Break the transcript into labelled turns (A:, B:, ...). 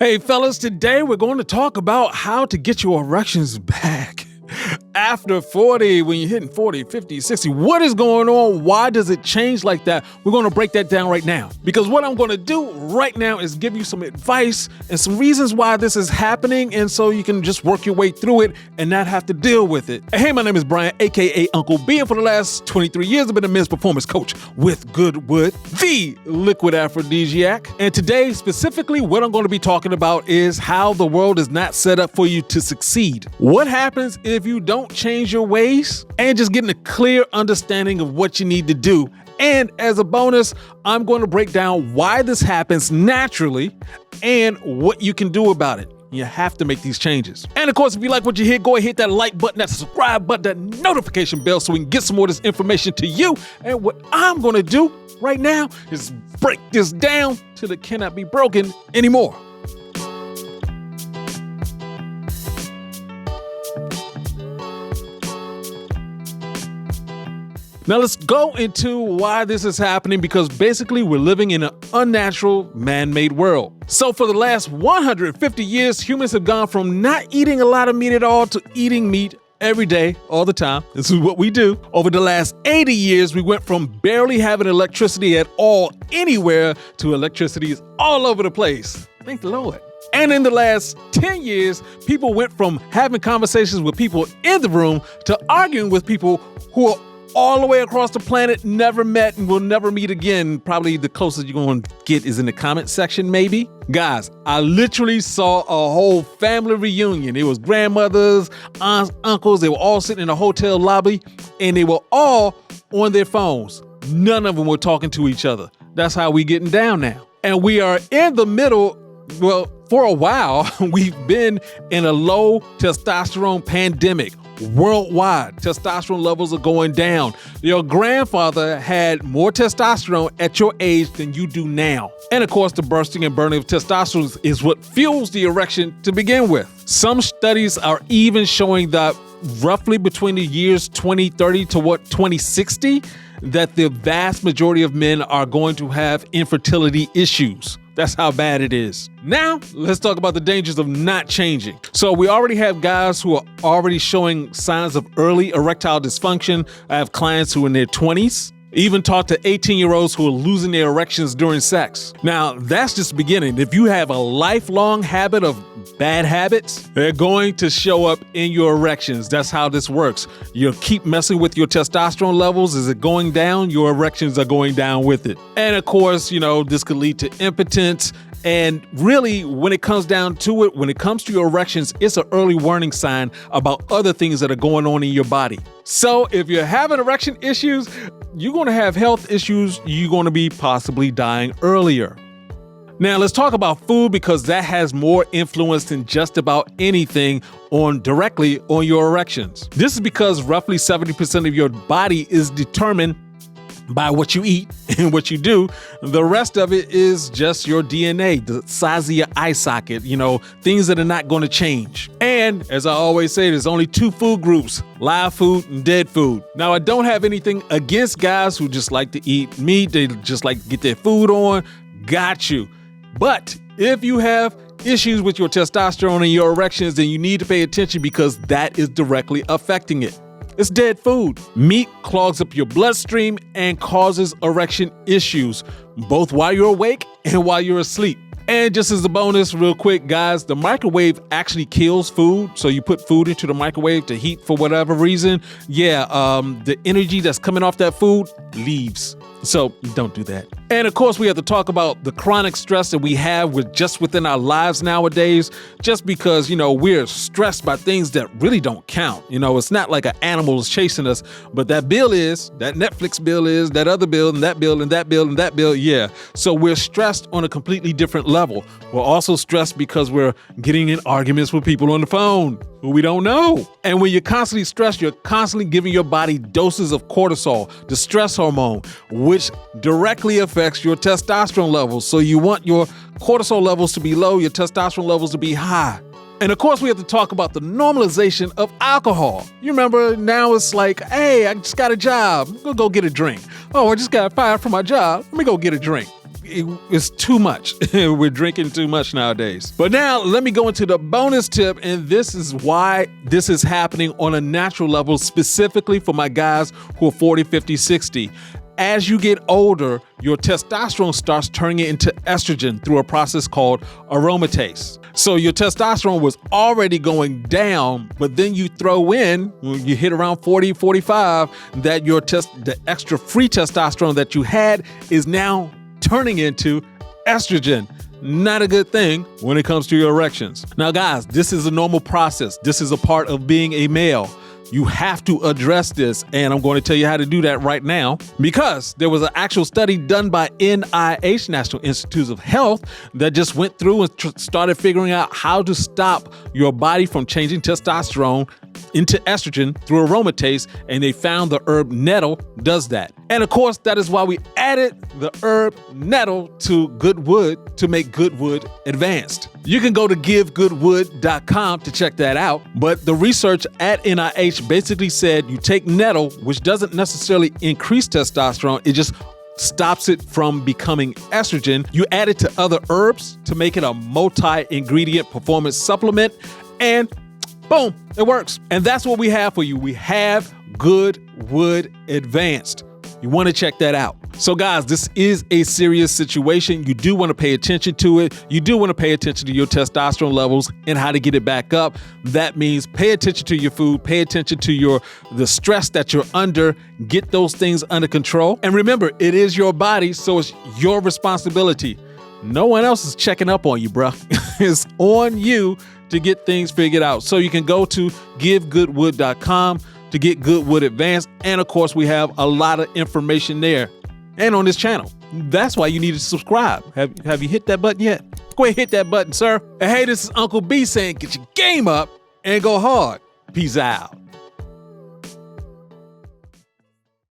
A: Hey fellas, today we're going to talk about how to get your erections back. After 40, when you're hitting 40, 50, 60, what is going on? Why does it change like that? We're going to break that down right now. Because what I'm going to do right now is give you some advice and some reasons why this is happening, and so you can just work your way through it and not have to deal with it. Hey, my name is Brian, aka Uncle B, and for the last 23 years I've been a men's performance coach with GoodWood, the liquid aphrodisiac. And today, specifically, what I'm going to be talking about is how the world is not set up for you to succeed. What happens if you don't change your ways, and just getting a clear understanding of what you need to do. And as a bonus, I'm going to break down why this happens naturally and what you can do about it. You have to make these changes. And of course, if you like what you hear, go ahead, hit that like button, that subscribe button, that notification bell so we can get some more of this information to you. And what I'm going to do right now is break this down till it cannot be broken anymore. Now let's go into why this is happening, because basically we're living in an unnatural, man-made world. So for the last 150 years, humans have gone from not eating a lot of meat at all to eating meat every day, all the time. This is what we do. Over the last 80 years, we went from barely having electricity at all anywhere to electricity is all over the place. Thank the Lord. And in the last 10 years, people went from having conversations with people in the room to arguing with people who are all the way across the planet, never met and will never meet again. Probably the closest you're going to get is in the comment section, maybe. Guys, I literally saw a whole family reunion. It was grandmothers, aunts, uncles. They were all sitting in a hotel lobby, and they were all on their phones. None of them were talking to each other. That's how we getting down now. And we are in the middle, well, for a while, we've been in a low testosterone pandemic. Worldwide, testosterone levels are going down. Your grandfather had more testosterone at your age than you do now. And of course, the bursting and burning of testosterone is what fuels the erection to begin with. Some studies are even showing that roughly between the years 2030 to 2060, that the vast majority of men are going to have infertility issues. That's how bad it is. Now, let's talk about the dangers of not changing. So we already have guys who are already showing signs of early erectile dysfunction. I have clients who are in their 20s. Even talk to 18-year-olds who are losing their erections during sex. Now, that's just the beginning. If you have a lifelong habit of bad habits, they're going to show up in your erections. That's how this works. You'll keep messing with your testosterone levels. Is it going down? Your erections are going down with it. And of course, this could lead to impotence. And really, when it comes down to it, when it comes to your erections, it's an early warning sign about other things that are going on in your body. So if you're having erection issues, you're going to have health issues. You're going to be possibly dying earlier. Now let's talk about food, because that has more influence than just about anything directly on your erections. This is because roughly 70% of your body is determined by what you eat and what you do. The rest of it is just your DNA, the size of your eye socket, things that are not going to change. And as I always say, there's only two food groups: live food and dead food. Now, I don't have anything against guys who just like to eat meat. They just like to get their food on. Got you. But if you have issues with your testosterone and your erections, then you need to pay attention, because that is directly affecting it. It's dead food. Meat clogs up your bloodstream and causes erection issues, both while you're awake and while you're asleep. And just as a bonus, real quick, guys, the microwave actually kills food. So you put food into the microwave to heat for whatever reason. The energy that's coming off that food leaves. So don't do that. And of course, we have to talk about the chronic stress that we have within our lives nowadays, just because, we're stressed by things that really don't count. It's not like an animal is chasing us, but that bill is, that Netflix bill is, that other bill, and that bill, and that bill, and that bill. Yeah. So we're stressed on a completely different level. We're also stressed because we're getting in arguments with people on the phone who we don't know. And when you're constantly stressed, you're constantly giving your body doses of cortisol, the stress hormone, which directly affects your testosterone levels. So you want your cortisol levels to be low, your testosterone levels to be high. And of course, we have to talk about the normalization of alcohol. You remember, now it's like, hey, I just got a job. I'm gonna go get a drink. Oh, I just got fired from my job. Let me go get a drink. it's too much. We're drinking too much nowadays. But now let me go into the bonus tip, and this is why this is happening on a natural level, specifically for my guys who are 40, 50, 60. As you get older, your testosterone starts turning it into estrogen through a process called aromatase. So your testosterone was already going down, but then you throw in, when you hit around 40, 45, that the extra free testosterone that you had is now turning into estrogen. Not a good thing when it comes to your erections. Now, guys, this is a normal process. This is a part of being a male. You have to address this, and I'm going to tell you how to do that right now, because there was an actual study done by NIH, National Institutes of Health, that just went through and started figuring out how to stop your body from changing testosterone into estrogen through aromatase, and they found the herb nettle does that. And of course, that is why we added the herb nettle to GoodWood to make GoodWood Advanced. You can go to givegoodwood.com to check that out, but the research at NIH basically said you take nettle, which doesn't necessarily increase testosterone, it just stops it from becoming estrogen. You add it to other herbs to make it a multi-ingredient performance supplement, and boom, it works. And that's what we have for you. We have GoodWood Advanced. You want to check that out. So guys, this is a serious situation. You do want to pay attention to it. You do want to pay attention to your testosterone levels and how to get it back up. That means pay attention to your food, pay attention to the stress that you're under, get those things under control. And remember, it is your body, so it's your responsibility. No one else is checking up on you, bro. It's on you to get things figured out. So you can go to givegoodwood.com to get GoodWood Advanced. And of course, we have a lot of information there and on this channel. That's why you need to subscribe. Have you hit that button yet? Go ahead, hit that button, sir. And hey, this is Uncle B saying, get your game up and go hard. Peace out.